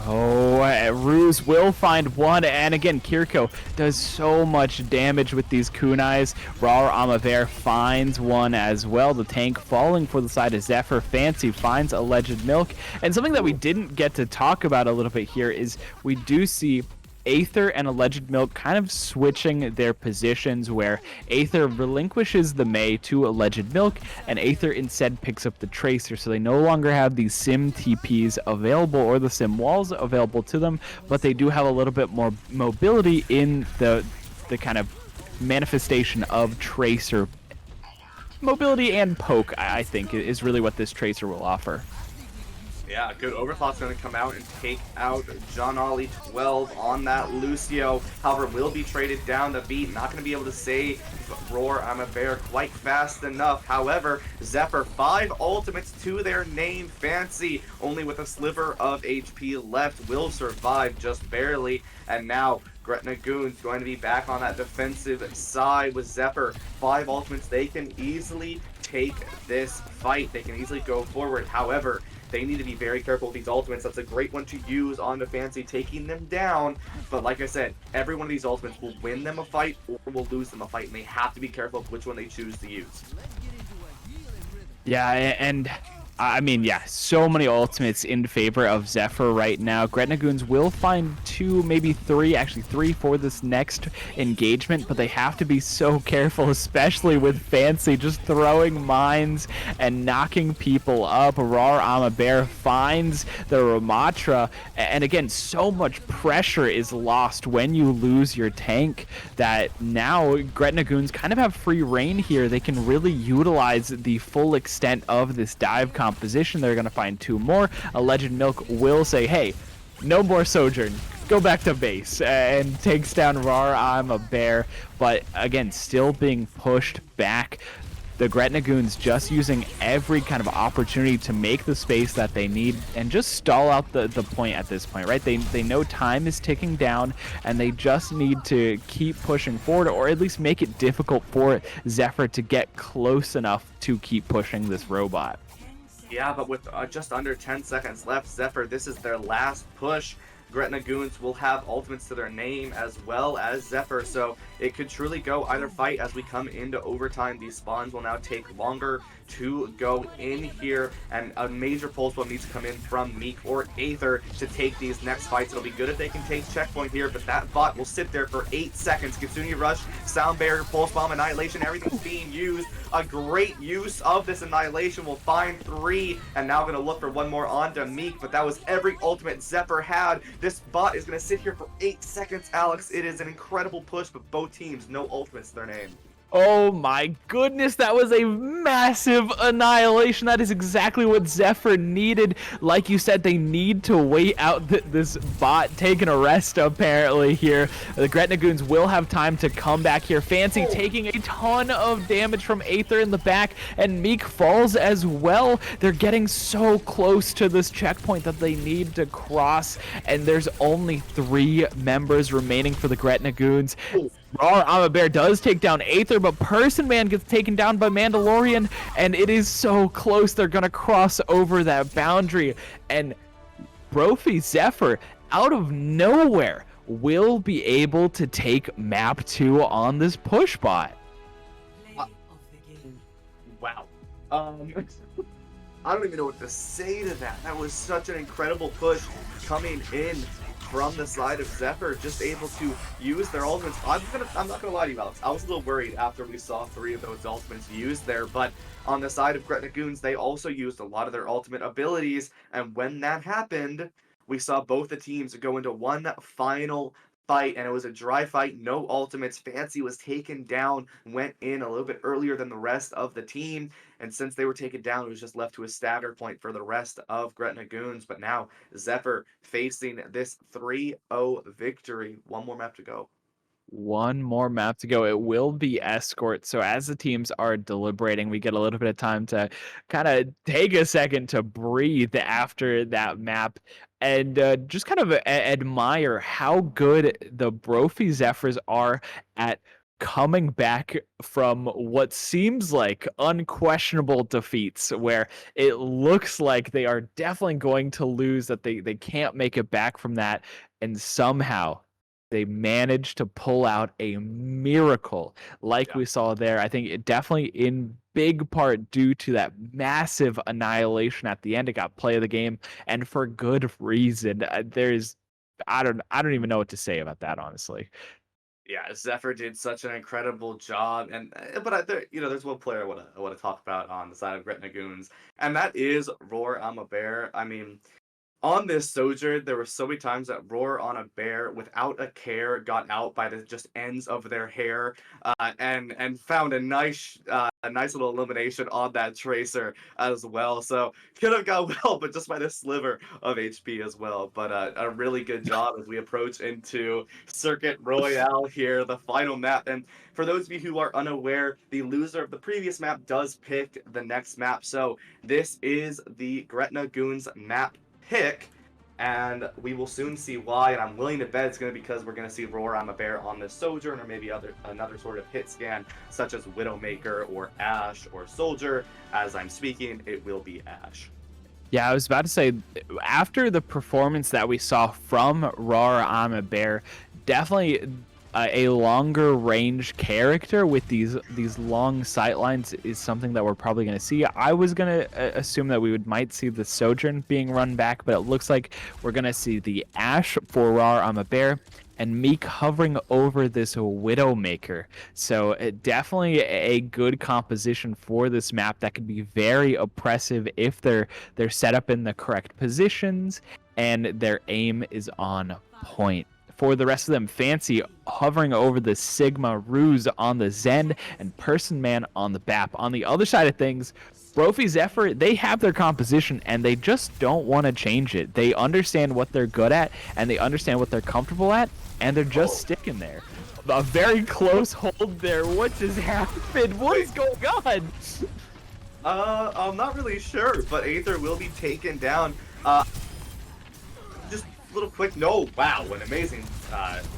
A: Oh, Ruse will find one, and again, Kiriko does so much damage with these kunais. Rar Amaver finds one as well. The tank falling for the side of Zephyr. Fancy finds Alleged Milk, and something that we didn't get to talk about a little bit here is we do see Aether and Alleged Milk kind of switching their positions, where Aether relinquishes the Mei to Alleged Milk, and Aether instead picks up the Tracer, so they no longer have these Sim TPs available or the Sim walls available to them, but they do have a little bit more mobility in the kind of manifestation of Tracer. Mobility and poke, I think, is really what this Tracer will offer.
B: Yeah, good. Overclock's going to come out and take out John Ollie 12 on that Lucio. However, will be traded down the beat. Not going to be able to save Roar I'm a Bear quite fast enough. However, Zephyr, 5 ultimates to their name. Fancy, only with a sliver of HP left, will survive just barely. And now Gretna Goon's going to be back on that defensive side with Zephyr. 5 ultimates. They can easily take this fight. They can easily go forward. However, they need to be very careful with these ultimates. That's a great one to use on the Fancy, taking them down. But like I said, every one of these ultimates will win them a fight or will lose them a fight, and they have to be careful of which one they choose to use.
A: Yeah, and I mean, yeah, so many ultimates in favor of Zephyr right now. Gretna Goons will find 2, maybe 3, actually 3 for this next engagement, but they have to be so careful, especially with Fancy just throwing mines and knocking people up. Rar Amaber finds the Ramatra, and again, so much pressure is lost when you lose your tank that now Gretna Goons kind of have free reign here. They can really utilize the full extent of this dive composition. They're going to find 2 more. Alleged Milk will say, hey, no more Sojourn. Go back to base, and takes down Rar I'm a Bear. But again, still being pushed back. The Gretna Goons just using every kind of opportunity to make the space that they need and just stall out the point at this point, right? They know time is ticking down, and they just need to keep pushing forward, or at least make it difficult for Zephyr to get close enough to keep pushing this robot.
B: Yeah, but with just under 10 seconds left, Zephyr, this is their last push. Gretna Goons will have ultimates to their name as well as Zephyr, so it could truly go either fight as we come into overtime. These spawns will now take longer to go in here, and a major pulse bomb needs to come in from Meek or Aether to take these next fights. It'll be good if they can take checkpoint here, but that bot will sit there for 8 seconds. Kitsune Rush, Sound Barrier, Pulse Bomb, Annihilation, everything's being used. A great use of this Annihilation. Will find 3, and now going to look for one more onto Meek, but that was every ultimate Zephyr had. This bot is going to sit here for 8 seconds, Alex. It is an incredible push, but both teams, no ultimates to their name.
A: Oh my goodness, that was a massive annihilation. That is exactly what Zephyr needed. Like you said, they need to wait out this bot taking a rest apparently here. The Gretna Goons will have time to come back here. Fancy taking a ton of damage from Aether in the back, and Meek falls as well. They're getting so close to this checkpoint that they need to cross, and there's only 3 members remaining for the Gretna Goons. Rar Amaber does take down Aether, but Person Man gets taken down by Mandalorian, and it is so close. They're going to cross over that boundary, and Brophy Zephyr, out of nowhere, will be able to take map 2 on this push bot.
B: Wow. I don't even know what to say to that. That was such an incredible push coming in from the side of Zephyr, just able to use their ultimates. I'm not gonna lie to you, Alex. I was a little worried after we saw 3 of those ultimates used there, but on the side of Gretna Goons, they also used a lot of their ultimate abilities, and when that happened, we saw both the teams go into one final fight, and it was a dry fight, no ultimates. Fancy was taken down, went in a little bit earlier than the rest of the team, and since they were taken down, it was just left to a stagger point for the rest of Gretna Goons. But now Zephyr facing this 3-0 victory. One more map to go.
A: One more map to go. It will be Escort. So as the teams are deliberating, we get a little bit of time to kind of take a second to breathe after that map and just kind of admire how good the Brophy Zephyrs are at coming back from what seems like unquestionable defeats, where it looks like they are definitely going to lose, that they can't make it back from that, and somehow they managed to pull out a miracle like we saw there. I think it definitely in big part due to that massive annihilation at the end. It got play of the game, and for good reason. I don't even know what to say about that, honestly.
B: Yeah, Zephyr did such an incredible job, and there's one player I want to talk about on the side of Gretna Goons, and that is Roar I'm a Bear. I mean, on this Sojourn, there were so many times that Roar on a Bear, without a care, got out by the just ends of their hair, and found a nice little elimination on that Tracer as well. So could have gone well, but just by the sliver of HP as well. But a really good job as we approach into Circuit Royale here, the final map. And for those of you who are unaware, the loser of the previous map does pick the next map. So this is the Gretna Goons map pick, and we will soon see why. And I'm willing to bet it's going to be because we're going to see Roar I'm a Bear on this Sojourn, or maybe another sort of hit scan such as Widowmaker or Ashe or Soldier. As I'm speaking, it will be Ashe.
A: Yeah, I was about to say, after the performance that we saw from Roar I'm a Bear, definitely a longer range character with these long sightlines is something that we're probably going to see. I was going to assume that we might see the Sojourn being run back, but it looks like we're going to see the Ashe for Roar I'm a Bear, and Meek hovering over this Widowmaker. So definitely a good composition for this map that could be very oppressive if they're set up in the correct positions and their aim is on point. For the rest of them, Fancy hovering over the Sigma, Ruse on the Zen, and Person Man on the BAP. On the other side of things, Brophy Zephyr, they have their composition, and they just don't want to change it. They understand what they're good at, and they understand what they're comfortable at, and they're just sticking there. A very close hold there. What just happened? What is going on?
B: I'm not really sure, but Aether will be taken down. Just a little quick, no, wow, an amazing,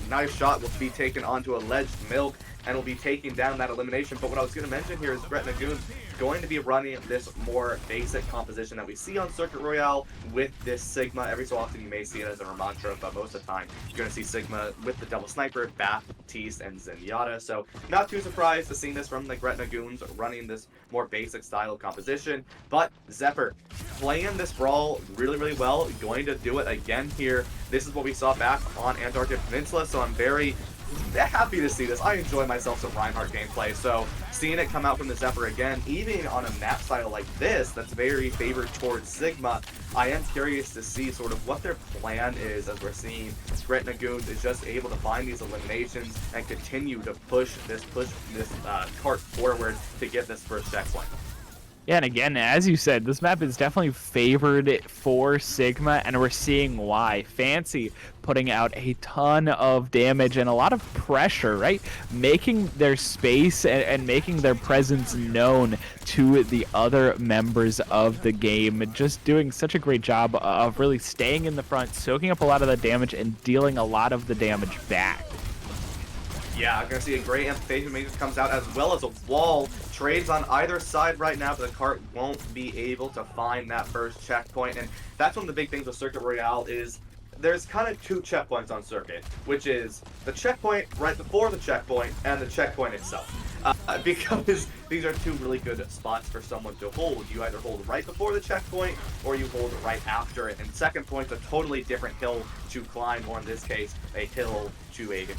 B: nice shot will be taken onto alleged Milk, and will be taking down that elimination. But what I was going to mention here is Gretna Goons going to be running this more basic composition that we see on Circuit Royale with this Sigma. Every so often you may see it as a mantra, but most of the time you're going to see Sigma with the double sniper, Baptiste, and Zenyatta. So not too surprised to see this from the Gretna Goons running this more basic style of composition. But Zephyr playing this brawl really, really well, going to do it again here. This is what we saw back on Antarctic Peninsula, so I'm very happy to see this. I enjoy myself some Reinhardt gameplay, so seeing it come out from the Zephyr again, even on a map style like this that's very favored towards Sigma, I am curious to see sort of what their plan is, as we're seeing Gretna Goons is just able to find these eliminations and continue to push this cart forward to get this first checkpoint.
A: Yeah, and again, as you said, this map is definitely favored for Sigma, and we're seeing why. Fancy putting out a ton of damage and a lot of pressure, right? Making their space and making their presence known to the other members of the game. Just doing such a great job of really staying in the front, soaking up a lot of the damage, and dealing a lot of the damage back.
B: Yeah, I'm going to see a great Amplification Matrix comes out, as well as a wall. Trades on either side right now, but the cart won't be able to find that first checkpoint. And that's one of the big things with Circuit Royale is there's kind of two checkpoints on Circuit, which is the checkpoint right before the checkpoint and the checkpoint itself. because these are two really good spots for someone to hold. You either hold right before the checkpoint or you hold right after it. And second point's a totally different hill to climb, or in this case, a hill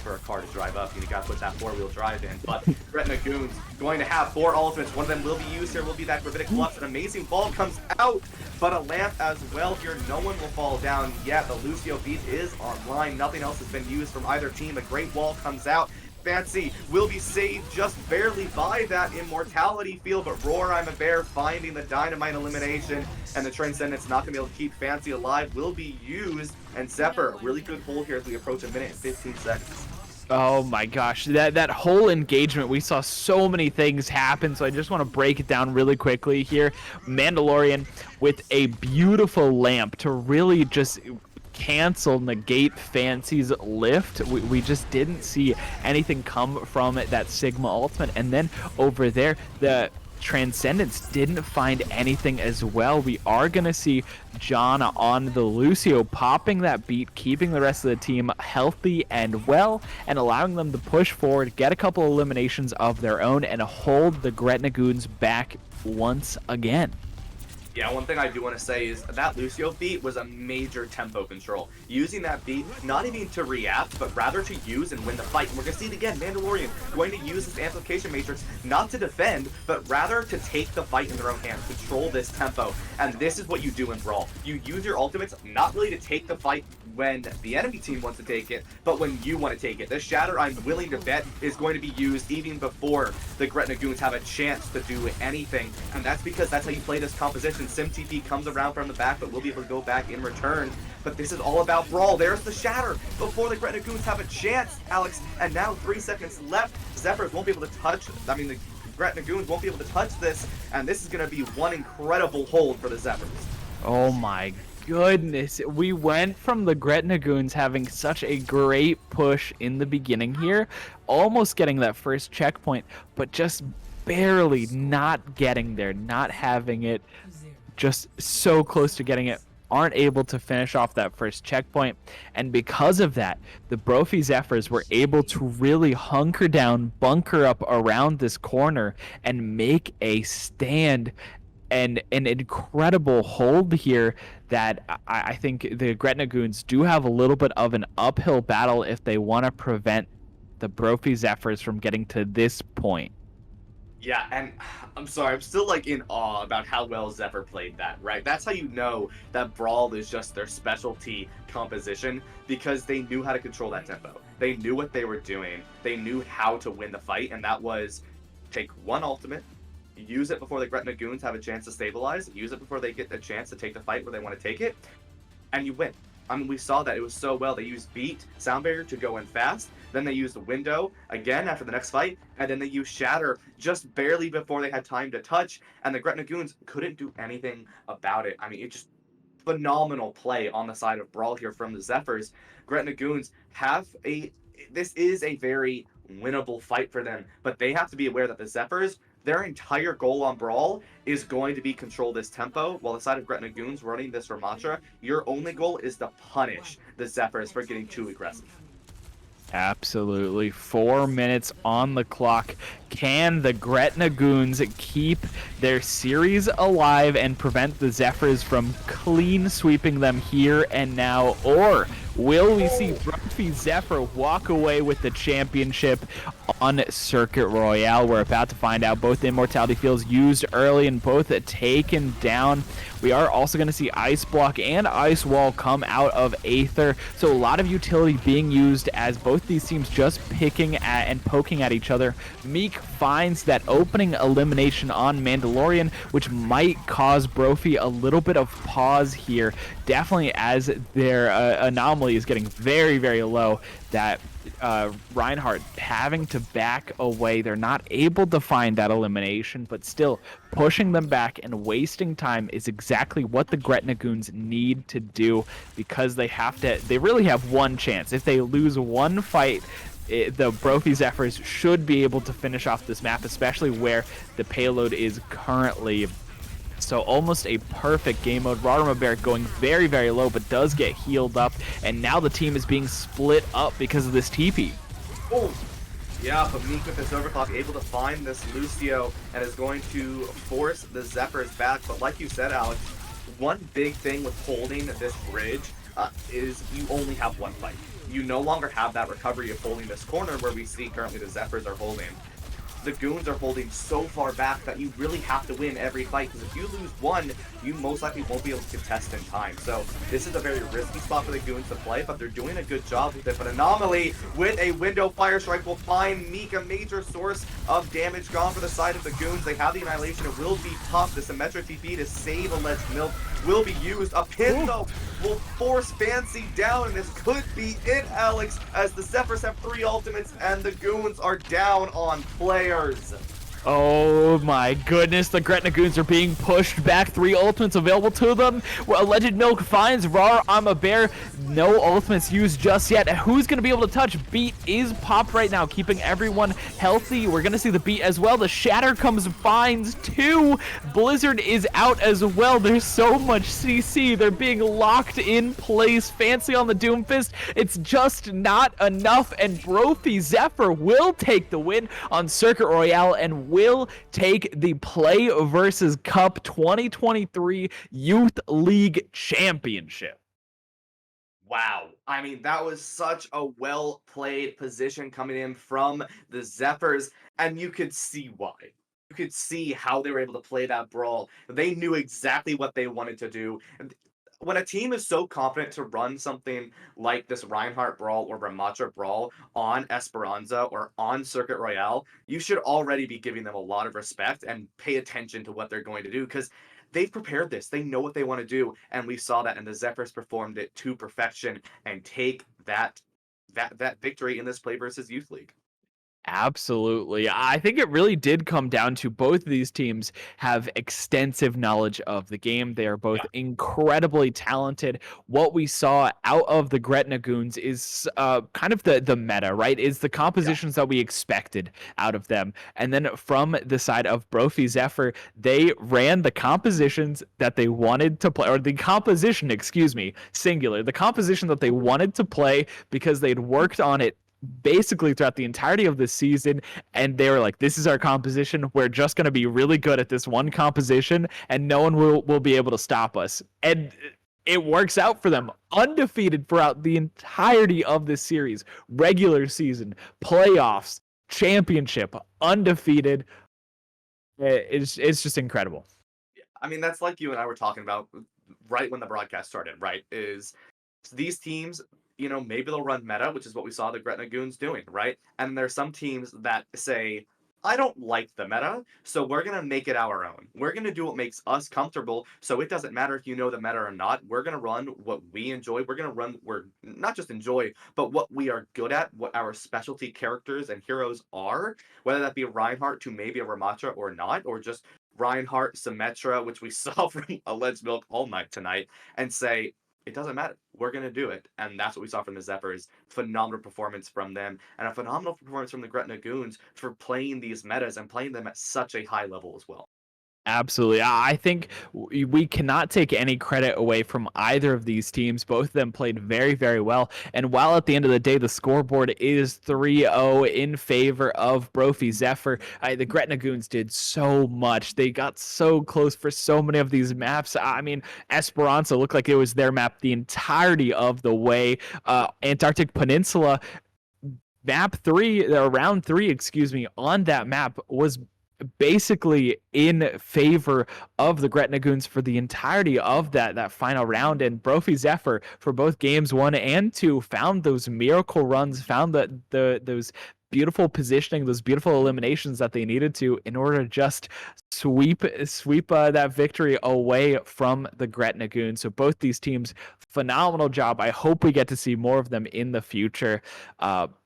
B: for a car to drive up. You gotta put that four-wheel drive in. But Gretna Goons going to have 4 ultimates. One of them will be used here, will be that Gravitic Flux. An amazing ball comes out, but a lamp as well here. No one will fall down yet. The Lucio beat is online. Nothing else has been used from either team. The Great Wall comes out. Fancy will be saved just barely by that immortality field, but Roar, I'm a Bear finding the dynamite elimination, and the Transcendent's not going to be able to keep Fancy alive, will be used, and Zephyr, really good hold here as we approach 1 minute and 15 seconds.
A: Oh my gosh, that whole engagement, we saw so many things happen, so I just want to break it down really quickly here. Mandalorian with a beautiful lamp to really just negate Fancy's lift. We just didn't see anything come from that Sigma ultimate, and then over there the Transcendence didn't find anything as well. We are gonna see John on the Lucio popping that beat, keeping the rest of the team healthy and well, and allowing them to push forward, get a couple eliminations of their own, and hold the Gretna Goons back once again.
B: Yeah, one thing I do want to say is that Lucio beat was a major tempo control. Using that beat, not even to react, but rather to use and win the fight. And we're going to see it again. Mandalorian going to use this amplification matrix not to defend, but rather to take the fight in their own hands, control this tempo. And this is what you do in Brawl. You use your ultimates not really to take the fight when the enemy team wants to take it, but when you want to take it. The Shatter, I'm willing to bet, is going to be used even before the Gretna Goons have a chance to do anything. And that's because that's how you play this composition. SimTP comes around from the back, but will be able to go back in return. But this is all about Brawl. There's the Shatter before the Gretna Goons have a chance, Alex. And now 3 seconds left. Zephyrs won't be able to touch, the Gretna Goons won't be able to touch this. And this is going to be one incredible hold for the Zephyrs.
A: Oh my goodness, we went from the Gretna Goons having such a great push in the beginning here, almost getting that first checkpoint, but just barely not getting there, not having it, just so close to getting it, aren't able to finish off that first checkpoint. And because of that, the Brophy Zephyrs were able to really hunker down, bunker up around this corner, and make a stand and an incredible hold here that I think the Gretna Goons do have a little bit of an uphill battle if they want to prevent the Brophy Zephyrs from getting to this point.
B: Yeah, and I'm sorry, I'm still like in awe about how well Zephyr played that, right? That's how you know that Brawl is just their specialty composition, because they knew how to control that tempo. They knew what they were doing. They knew how to win the fight, and that was take one ultimate, use it before the Gretna Goons have a chance to stabilize, use it before they get a chance to take the fight where they want to take it, and you win. I mean, we saw that it was so well. They used Beat, Sound Barrier to go in fast, then they used the Window again after the next fight, and then they used Shatter just barely before they had time to touch, and the Gretna Goons couldn't do anything about it. I mean, it just phenomenal play on the side of Brawl here from the Zephyrs. Gretna Goons this is a very winnable fight for them, but they have to be aware that the Zephyrs, their entire goal on Brawl is going to be control this tempo, while the side of Gretna Goons running this Ramatra, your only goal is to punish the Zephyrs for getting too aggressive.
A: Absolutely. 4 minutes on the clock. Can the Gretna Goons keep their series alive and prevent the Zephyrs from clean sweeping them here and now? Or will we see Brophy Zephyr walk away with the championship on Circuit Royale? We're about to find out. Both immortality fields used early and both taken down. We are also going to see Ice Block and Ice Wall come out of Aether. So a lot of utility being used as both these teams just picking at and poking at each other. Meek finds that opening elimination on Mandalorian, which might cause Brophy a little bit of pause here. Definitely as their anomaly is getting very, very low, that Reinhardt having to back away. They're not able to find that elimination, but still pushing them back and wasting time is exactly what the Gretna Goons need to do, because they really have one chance. If they lose one fight, the Brophy Zephyrs should be able to finish off this map, especially where the payload is currently. So almost a perfect game mode. Rarma Bear going very, very low, but does get healed up. And now the team is being split up because of this TP.
B: Oh, Yeah, but Meek with this overclock able to find this Lucio and is going to force the Zephyrs back. But like you said, Alex, one big thing with holding this bridge is you only have one fight. You no longer have that recovery of holding this corner where we see currently the Zephyrs are holding. The Goons are holding so far back that you really have to win every fight, because if you lose one, you most likely won't be able to contest in time. So this is a very risky spot for the Goons to play, but they're doing a good job with it. But Anomaly with a window fire strike will find Meek, a major source of damage gone for the side of the Goons. They have the Annihilation. It will be tough. The Symmetric TP to save Alleged Milk will be used. A pin, though, will force Fancy down, and this could be it, Alex, as the Zephyrs have 3 ultimates and the Goons are down on players.
A: Oh my goodness, the Gretna Goons are being pushed back. 3 ultimates available to them. Well, Alleged Milk finds Rar. I'm a bear. No ultimates used just yet. Who's going to be able to touch? Beat is popped right now, keeping everyone healthy. We're going to see the Beat as well. The Shatter comes, finds 2. Blizzard is out as well. There's so much CC. They're being locked in place. Fancy on the Doomfist. It's just not enough, and Brophy Zephyr will take the win on Circuit Royale and will take the Play vs. Cup 2023 Youth League Championship.
B: Wow. I mean, that was such a well-played position coming in from the Zephyrs, and you could see why. You could see how they were able to play that brawl. They knew exactly what they wanted to do. When a team is so confident to run something like this Reinhardt Brawl or Ramattra Brawl on Esperanza or on Circuit Royale, you should already be giving them a lot of respect and pay attention to what they're going to do, because they've prepared this. They know what they want to do, and we saw that, and the Zephyrs performed it to perfection and take that victory in this Play versus Youth League.
A: Absolutely. I think it really did come down to both of these teams have extensive knowledge of the game. They are both incredibly talented. What we saw out of the Gretna Goons is kind of the meta, right? Is the compositions that we expected out of them. And then from the side of Brophy Zephyr, they ran the compositions that they wanted to play, or the composition, excuse me, singular, the composition that they wanted to play because they'd worked on it basically throughout the entirety of the season, and they were like, this is our composition, we're just going to be really good at this one composition and no one will be able to stop us. And it works out for them, undefeated throughout the entirety of this series, regular season, playoffs, championship, undefeated. It's just incredible.
B: I mean, that's like you and I were talking about right when the broadcast started, right? Is these teams, you know, maybe they'll run meta, which is what we saw the Gretna Goons doing, right? And there's some teams that say, I don't like the meta, so we're going to make it our own. We're going to do what makes us comfortable, so it doesn't matter if you know the meta or not. We're going to run what we enjoy. We're going to run, we're not just enjoy, but what we are good at, what our specialty characters and heroes are, whether that be Reinhardt to maybe a Ramattra or not, or just Reinhardt, Symmetra, which we saw from Alleged Milk all night tonight, and say, it doesn't matter. We're going to do it. And that's what we saw from the Zephyrs. Phenomenal performance from them. And a phenomenal performance from the Gretna Goons for playing these metas and playing them at such a high level as well.
A: Absolutely. I think we cannot take any credit away from either of these teams. Both of them played very, very well. And while at the end of the day, the scoreboard is 3-0 in favor of Brophy Zephyr, the Gretna Goons did so much. They got so close for so many of these maps. I mean, Esperanza looked like it was their map the entirety of the way. Antarctic Peninsula, map 3, or round 3, excuse me, on that map was basically in favor of the Gretna Goons for the entirety of that final round. And Brophy Zephyr, for both games 1 and 2, found those miracle runs, found those beautiful positioning, those beautiful eliminations that they needed to in order to just sweep that victory away from the Gretna Goons. So both these teams, phenomenal job. I hope we get to see more of them in the future.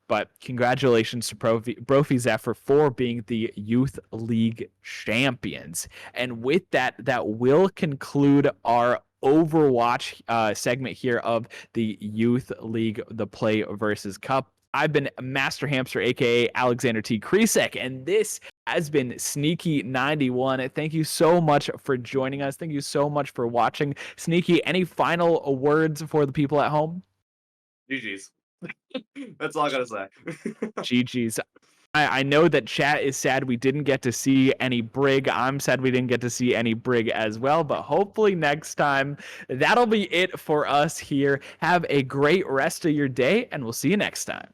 A: But congratulations to Brophy Zephyr for being the Youth League champions. And with that, that will conclude our Overwatch segment here of the Youth League, the Play versus Cup. I've been Master Hamster, aka Alexander T. Kresek, and this has been Sneaky 91. Thank you so much for joining us. Thank you so much for watching. Sneaky, any final words for the people at home?
B: GG's. That's all I gotta say.
A: GG's. I know that chat is sad we didn't get to see any Brig. I'm sad we didn't get to see any Brig as well, but hopefully next time. That'll be it for us here. Have a great rest of your day, and we'll see you next time.